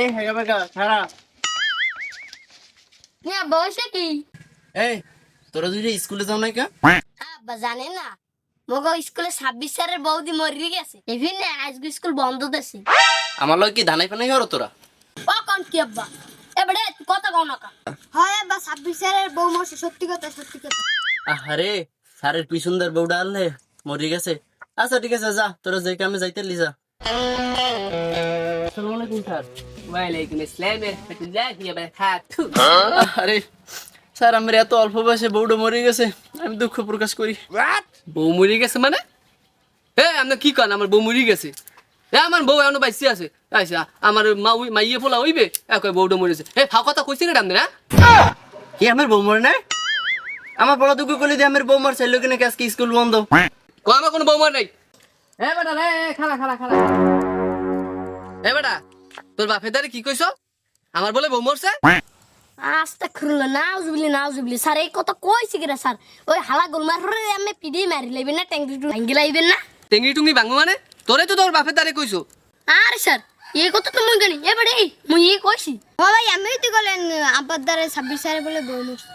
এই হেগা বেগা খারা নিয়া বসে কি এই তোরা দুইটা স্কুলে যাও নাই কা আব্বা জানে না মগো স্কুলে 26 সালের বৌদি মরি গেছে এভিনে আজকে স্কুল বন্ধ দেছে আমার লগে কি ধানাই পানাই হরো তোরা ও কোন কি আব্বা এবারে কথা কও না কা হয় আব্বা 26 সালের বউ মরছে সত্যি কথা আরে স্যারের পিছনদার বউডা আনলে মরি গেছে আচ্ছা ঠিক আছে যা তোরা যে কামে যাইতে লি যা আসসালামু আলাইকুম স্যার ওয়ালাইকুম আসসালাম রাহমাতুল্লাহি ওয়া বারাকাতুহু আরে স্যার আমার এত অল্প বয়সে বউডা মরে গেছে আমি দুঃখ প্রকাশ করি বউ মরি গেছে মানে আপনি কি কন আমার বউ মরি গেছে আমার বউ এখনো বাইসি আছে আচ্ছা আমার মাইয়ে ফোলা হইবে একই বউটা মরেছে ফাও কথা কইছি না আপনি না কি আমার বউ মরে নাই আমার বড় দুঃখ করলি দিয়ে আমার বউ মার চাইলো কিনা আজকে স্কুল বন্ধ কো আমার কোনো বউ মার নাই বেটা রে খালা বেটা তোর বাপের দারে কি কইছ আমার বলে বউ মরছে আস্তাগফিরুল্লাহ নাউজুবিল্লাহ স্যার এই কথা কইছি কিরা স্যার ওই হালা গোলমার হরে আমি পিডি মারি লইবেন না ট্যাঙ্কি ভাঙ্গি লাইবেন না টেঙ্গি টুঙ্গি ভাঙবো মানে তোরে তো তোর বাপের দারে কইছো আরে স্যার এই কথা তো মুই জানি এবারে মুই এই কইছি ও ভাই আমি তো বলেন আব্বার দ্বারা 26 সালে বলে বউ মরছে